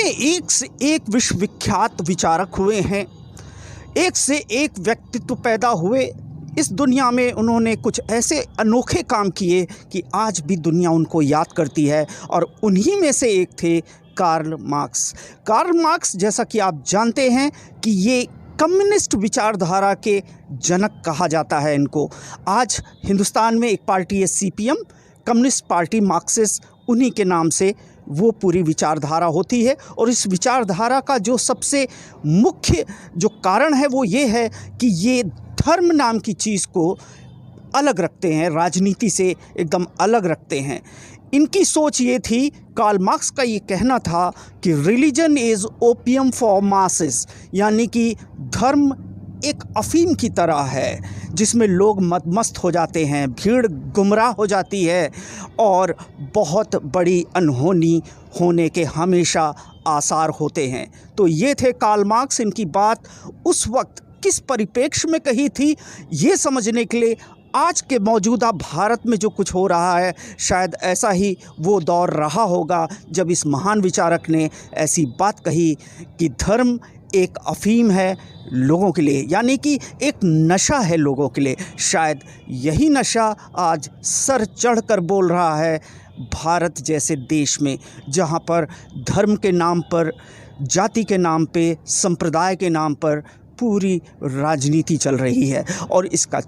एक से एक विश्वविख्यात विचारक हुए हैं, एक से एक व्यक्तित्व पैदा हुए इस दुनिया में। उन्होंने कुछ ऐसे अनोखे काम किए कि आज भी दुनिया उनको याद करती है, और उन्हीं में से एक थे कार्ल मार्क्स। कार्ल मार्क्स, जैसा कि आप जानते हैं कि ये कम्युनिस्ट विचारधारा के जनक कहा जाता है इनको। आज हिंदुस्तान में एक पार्टी है सीपीएम, कम्युनिस्ट पार्टी मार्क्सिस्ट, उन्हीं के नाम से वो पूरी विचारधारा होती है। और इस विचारधारा का जो सबसे मुख्य जो कारण है वो ये है कि ये धर्म नाम की चीज़ को अलग रखते हैं, राजनीति से एकदम अलग रखते हैं। इनकी सोच ये थी, कार्ल मार्क्स का ये कहना था कि religion is opium for masses, यानी कि धर्म एक अफीम की तरह है जिसमें लोग मदमस्त हो जाते हैं, भीड़ गुमराह हो जाती है और बहुत बड़ी अनहोनी होने के हमेशा आसार होते हैं। तो ये थे कार्ल मार्क्स। इनकी बात उस वक्त किस परिप्रेक्ष्य में कही थी, ये समझने के लिए आज के मौजूदा भारत में जो कुछ हो रहा है, शायद ऐसा ही वो दौर रहा होगा जब इस महान विचारक ने ऐसी बात कही कि धर्म एक अफीम है लोगों के लिए, यानी कि एक नशा है लोगों के लिए। शायद यही नशा आज सर चढ़कर बोल रहा है भारत जैसे देश में, जहाँ पर धर्म के नाम पर, जाति के नाम पे, संप्रदाय के नाम पर पूरी राजनीति चल रही है। और इसका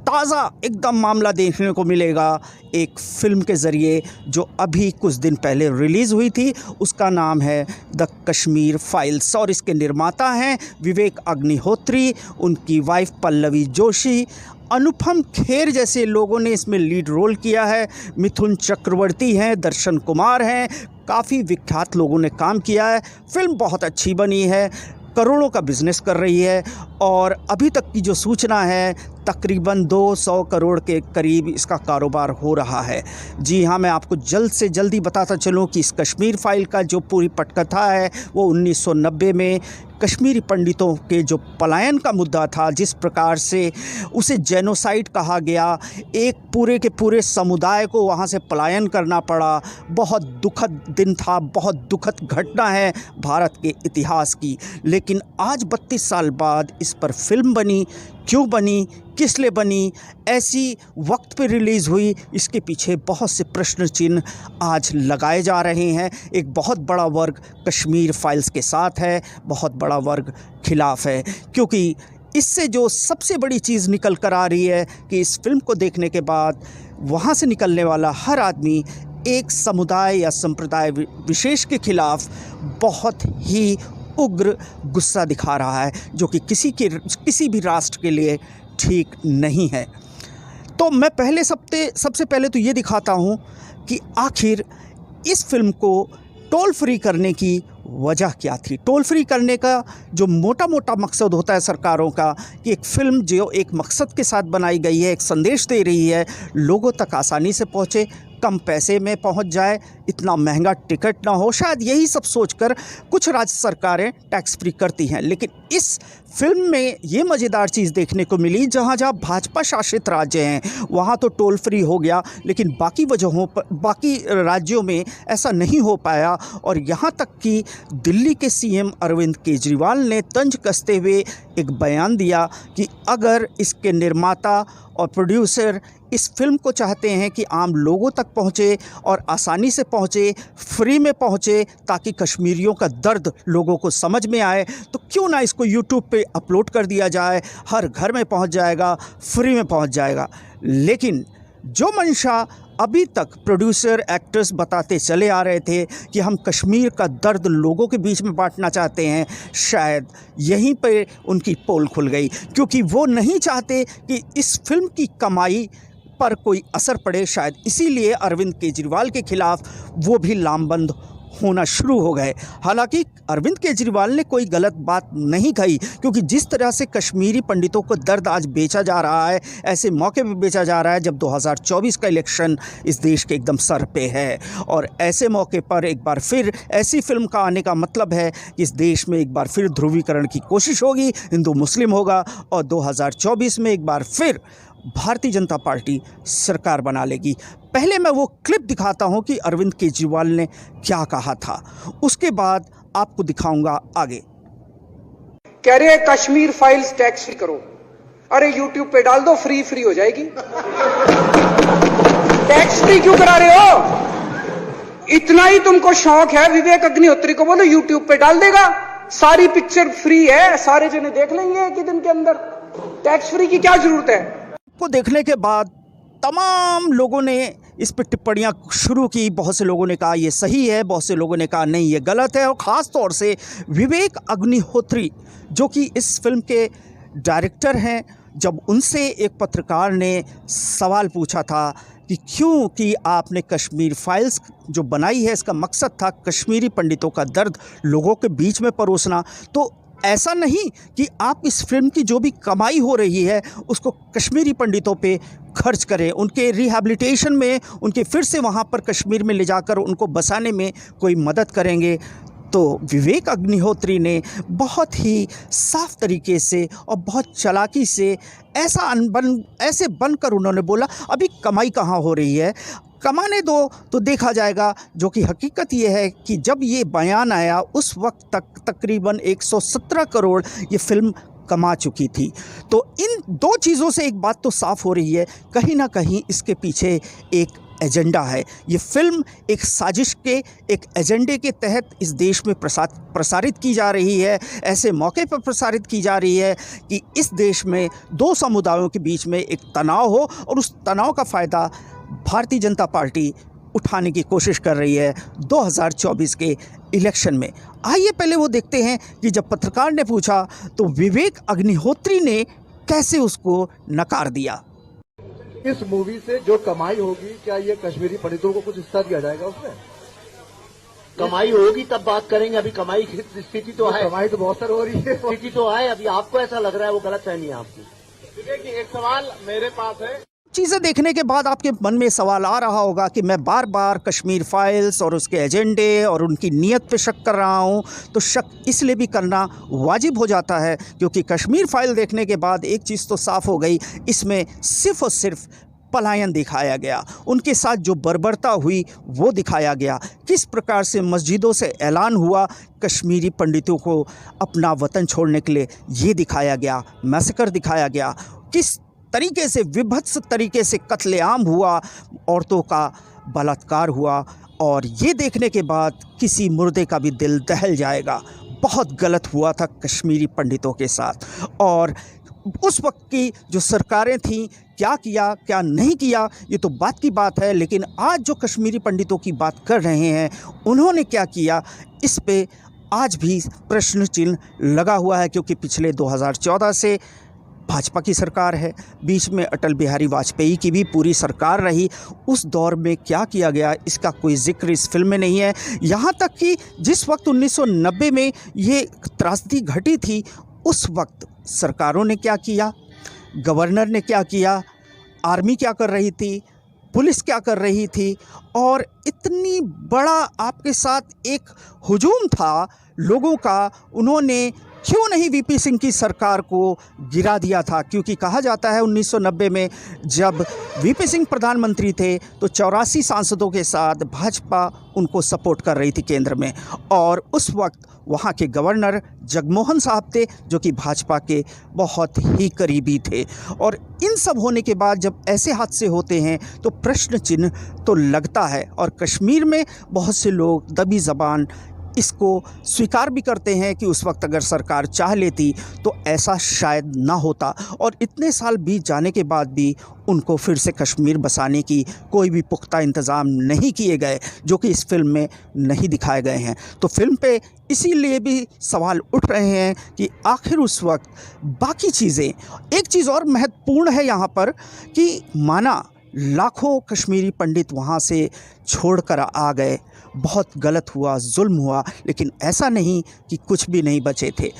ताज़ा एकदम मामला देखने को मिलेगा एक फ़िल्म के ज़रिए जो अभी कुछ दिन पहले रिलीज़ हुई थी। उसका नाम है द कश्मीर फाइल्स, और इसके निर्माता हैं विवेक अग्निहोत्री, उनकी वाइफ पल्लवी जोशी, अनुपम खेर जैसे लोगों ने इसमें लीड रोल किया है, मिथुन चक्रवर्ती हैं, दर्शन कुमार हैं, काफ़ी विख्यात लोगों ने काम किया है। फ़िल्म बहुत अच्छी बनी है, करोड़ों का बिज़नेस कर रही है, और अभी तक की जो सूचना है तकरीबन 200 करोड़ के करीब इसका कारोबार हो रहा है। जी हाँ, मैं आपको जल्द से जल्दी बताता चलूँ कि इस कश्मीर फाइल का जो पूरी पटकथा है वो 1990 में कश्मीरी पंडितों के जो पलायन का मुद्दा था, जिस प्रकार से उसे जेनोसाइड कहा गया, एक पूरे के पूरे समुदाय को वहाँ से पलायन करना पड़ा। बहुत दुखद दिन था, बहुत दुखद घटना है भारत के इतिहास की। लेकिन आज 32 साल बाद इस पर फिल्म बनी। क्यों बनी, किस लिए बनी, ऐसी वक्त पे रिलीज़ हुई, इसके पीछे बहुत से प्रश्न चिन्ह आज लगाए जा रहे हैं। एक बहुत बड़ा वर्ग कश्मीर फाइल्स के साथ है, बहुत बड़ा वर्ग खिलाफ है, क्योंकि इससे जो सबसे बड़ी चीज़ निकल कर आ रही है कि इस फिल्म को देखने के बाद वहाँ से निकलने वाला हर आदमी एक समुदाय या संप्रदाय विशेष के खिलाफ बहुत ही उग्र गुस्सा दिखा रहा है, जो कि किसी भी राष्ट्र के लिए ठीक नहीं है। तो मैं सबसे पहले तो ये दिखाता हूँ कि आखिर इस फिल्म को टोल फ्री करने की वजह क्या थी। टोल फ्री करने का जो मोटा मकसद होता है सरकारों का, कि एक फ़िल्म जो एक मकसद के साथ बनाई गई है, एक संदेश दे रही है, लोगों तक आसानी से पहुँचे, कम पैसे में पहुंच जाए, इतना महंगा टिकट ना हो। शायद यही सब सोचकर कुछ राज्य सरकारें टैक्स फ्री करती हैं। लेकिन इस फिल्म में ये मज़ेदार चीज़ देखने को मिली, जहाँ भाजपा शासित राज्य हैं वहाँ तो टोल फ्री हो गया, लेकिन बाकी राज्यों में ऐसा नहीं हो पाया। और यहाँ तक कि दिल्ली के सीएम अरविंद केजरीवाल ने तंज कसते हुए एक बयान दिया कि अगर इसके निर्माता और प्रोड्यूसर इस फिल्म को चाहते हैं कि आम लोगों तक पहुँचे और आसानी से पहुँचे, फ्री में पहुँचे, ताकि कश्मीरियों का दर्द लोगों को समझ में आए, तो क्यों ना इसको यूट्यूब पे अपलोड कर दिया जाए, हर घर में पहुँच जाएगा, फ्री में पहुँच जाएगा। लेकिन जो मंशा अभी तक प्रोड्यूसर एक्टर्स बताते चले आ रहे थे कि हम कश्मीर का दर्द लोगों के बीच में बांटना चाहते हैं, शायद यहीं पे उनकी पोल खुल गई, क्योंकि वो नहीं चाहते कि इस फिल्म की कमाई पर कोई असर पड़े। शायद इसीलिए अरविंद केजरीवाल के खिलाफ वो भी लामबंद होना शुरू हो गए। हालांकि अरविंद केजरीवाल ने कोई गलत बात नहीं कही, क्योंकि जिस तरह से कश्मीरी पंडितों को दर्द आज बेचा जा रहा है, ऐसे मौके पर बेचा जा रहा है जब 2024 का इलेक्शन इस देश के एकदम सर पे है, और ऐसे मौके पर एक बार फिर ऐसी फिल्म का आने का मतलब है कि इस देश में एक बार फिर ध्रुवीकरण की कोशिश होगी, हिंदू मुस्लिम होगा, और 2024 में एक बार फिर भारतीय जनता पार्टी सरकार बना लेगी। पहले मैं वो क्लिप दिखाता हूं कि अरविंद केजरीवाल ने क्या कहा था, उसके बाद आपको दिखाऊंगा आगे। कह रहे हैं कश्मीर फाइल्स टैक्स फ्री करो। अरे यूट्यूब पे डाल दो, फ्री फ्री हो जाएगी। टैक्स फ्री क्यों करा रहे हो? इतना ही तुमको शौक है, विवेक अग्निहोत्री को बोलो यूट्यूब पे डाल देगा, सारी पिक्चर फ्री है, सारे जने देख लेंगे एक ही दिन के अंदर। टैक्स फ्री की क्या जरूरत है? को देखने के बाद तमाम लोगों ने इस पर टिप्पणियां शुरू की। बहुत से लोगों ने कहा ये सही है, बहुत से लोगों ने कहा नहीं ये गलत है। और ख़ास तौर से विवेक अग्निहोत्री जो कि इस फिल्म के डायरेक्टर हैं, जब उनसे एक पत्रकार ने सवाल पूछा था कि क्यों कि आपने कश्मीर फाइल्स जो बनाई है इसका मकसद था कश्मीरी पंडितों का दर्द लोगों के बीच में परोसना, तो ऐसा नहीं कि आप इस फिल्म की जो भी कमाई हो रही है उसको कश्मीरी पंडितों पे खर्च करें, उनके रिहैबिलिटेशन में, उनके फिर से वहाँ पर कश्मीर में ले जाकर उनको बसाने में कोई मदद करेंगे। तो विवेक अग्निहोत्री ने बहुत ही साफ तरीके से और बहुत चालाकी से ऐसे बनकर उन्होंने बोला अभी कमाई कहाँ हो रही है, कमाने दो तो देखा जाएगा। जो कि हकीकत ये है कि जब ये बयान आया उस वक्त तक तकरीबन 117 करोड़ ये फिल्म कमा चुकी थी। तो इन दो चीज़ों से एक बात तो साफ़ हो रही है, कहीं ना कहीं इसके पीछे एक एजेंडा है। ये फिल्म एक साजिश के, एक एजेंडे के तहत इस देश में प्रसारित की जा रही है। ऐसे मौके पर प्रसारित की जा रही है कि इस देश में दो समुदायों के बीच में एक तनाव हो और उस तनाव का फ़ायदा भारतीय जनता पार्टी उठाने की कोशिश कर रही है 2024 के इलेक्शन में। आइए पहले वो देखते हैं कि जब पत्रकार ने पूछा तो विवेक अग्निहोत्री ने कैसे उसको नकार दिया। इस मूवी से जो कमाई होगी, क्या ये कश्मीरी पंडितों को कुछ हिस्सा दिया जाएगा उसमें? कमाई होगी तब बात करेंगे, अभी कमाई की स्थिति तो है। कमाई तो बहुत सारी हो रही है, स्थिति तो है, अभी आपको ऐसा लग रहा है वो गलत फहमी है आपकी। देखिए एक सवाल मेरे पास है। चीज़ें देखने के बाद आपके मन में सवाल आ रहा होगा कि मैं बार बार कश्मीर फाइल्स और उसके एजेंडे और उनकी नीयत पे शक कर रहा हूँ, तो शक इसलिए भी करना वाजिब हो जाता है क्योंकि कश्मीर फाइल देखने के बाद एक चीज़ तो साफ़ हो गई, इसमें सिर्फ़ और सिर्फ पलायन दिखाया गया, उनके साथ जो बर्बरता हुई वो दिखाया गया, किस प्रकार से मस्जिदों से ऐलान हुआ कश्मीरी पंडितों को अपना वतन छोड़ने के लिए, ये दिखाया गया, मैसेकर दिखाया गया, किस तरीके से विभत्स तरीके से कत्लेआम हुआ, औरतों का बलात्कार हुआ। और ये देखने के बाद किसी मुर्दे का भी दिल दहल जाएगा। बहुत गलत हुआ था कश्मीरी पंडितों के साथ। और उस वक्त की जो सरकारें थीं, क्या किया क्या नहीं किया ये तो बात की बात है, लेकिन आज जो कश्मीरी पंडितों की बात कर रहे हैं उन्होंने क्या किया, इस पे आज भी प्रश्न चिन्ह लगा हुआ है। क्योंकि पिछले 2014 से भाजपा की सरकार है, बीच में अटल बिहारी वाजपेयी की भी पूरी सरकार रही, उस दौर में क्या किया गया इसका कोई जिक्र इस फिल्म में नहीं है। यहाँ तक कि जिस वक्त 1990 में ये त्रासदी घटी थी उस वक्त सरकारों ने क्या किया, गवर्नर ने क्या किया, आर्मी क्या कर रही थी, पुलिस क्या कर रही थी, और इतनी बड़ा आपके साथ एक हुजूम था लोगों का, उन्होंने क्यों नहीं वीपी सिंह की सरकार को गिरा दिया था। क्योंकि कहा जाता है 1990 में जब वीपी सिंह प्रधानमंत्री थे तो 84 सांसदों के साथ भाजपा उनको सपोर्ट कर रही थी केंद्र में, और उस वक्त वहाँ के गवर्नर जगमोहन साहब थे जो कि भाजपा के बहुत ही करीबी थे। और इन सब होने के बाद जब ऐसे हादसे होते हैं तो प्रश्न चिन्ह तो लगता है। और कश्मीर में बहुत से लोग दबी ज़बान इसको स्वीकार भी करते हैं कि उस वक्त अगर सरकार चाह लेती तो ऐसा शायद ना होता, और इतने साल बीत जाने के बाद भी उनको फिर से कश्मीर बसाने की कोई भी पुख्ता इंतज़ाम नहीं किए गए, जो कि इस फिल्म में नहीं दिखाए गए हैं। तो फिल्म पे इसीलिए भी सवाल उठ रहे हैं कि आखिर उस वक्त बाकी चीज़ें, एक चीज़ और महत्वपूर्ण है यहाँ पर कि माना लाखों कश्मीरी पंडित वहाँ से छोड़कर आ गए, बहुत गलत हुआ, जुल्म हुआ, लेकिन ऐसा नहीं कि कुछ भी नहीं बचे थे।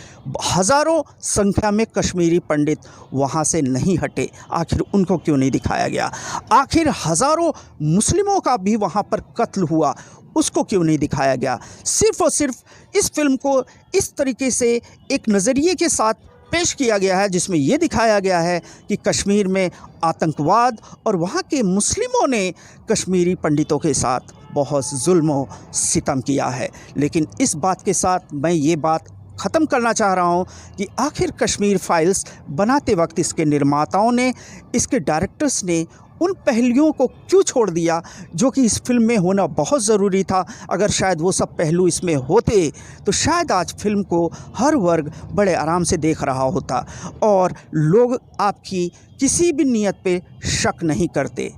हज़ारों संख्या में कश्मीरी पंडित वहाँ से नहीं हटे, आखिर उनको क्यों नहीं दिखाया गया? आखिर हज़ारों मुस्लिमों का भी वहाँ पर कत्ल हुआ, उसको क्यों नहीं दिखाया गया? सिर्फ़ और सिर्फ इस फिल्म को इस तरीके से एक नज़रिए के साथ पेश किया गया है जिसमें ये दिखाया गया है कि कश्मीर में आतंकवाद और वहाँ के मुस्लिमों ने कश्मीरी पंडितों के साथ बहुत जुल्म व सितम किया है। लेकिन इस बात के साथ मैं ये बात ख़त्म करना चाह रहा हूँ कि आखिर कश्मीर फाइल्स बनाते वक्त इसके निर्माताओं ने, इसके डायरेक्टर्स ने उन पहलुओं को क्यों छोड़ दिया जो कि इस फिल्म में होना बहुत ज़रूरी था। अगर शायद वो सब पहलू इसमें होते तो शायद आज फिल्म को हर वर्ग बड़े आराम से देख रहा होता और लोग आपकी किसी भी नीयत पे शक नहीं करते।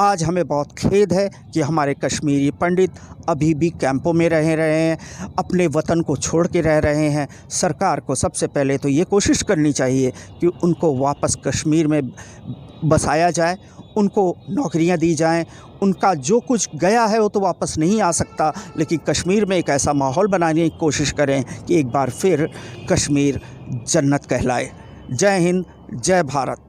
आज हमें बहुत खेद है कि हमारे कश्मीरी पंडित अभी भी कैंपों में रह रहे हैं, अपने वतन को छोड़ के रह रहे हैं। सरकार को सबसे पहले तो ये कोशिश करनी चाहिए कि उनको वापस कश्मीर में बसाया जाए, उनको नौकरियां दी जाएं। उनका जो कुछ गया है वो तो वापस नहीं आ सकता, लेकिन कश्मीर में एक ऐसा माहौल बनाने की कोशिश करें कि एक बार फिर कश्मीर जन्नत कहलाए। जय हिंद, जय भारत।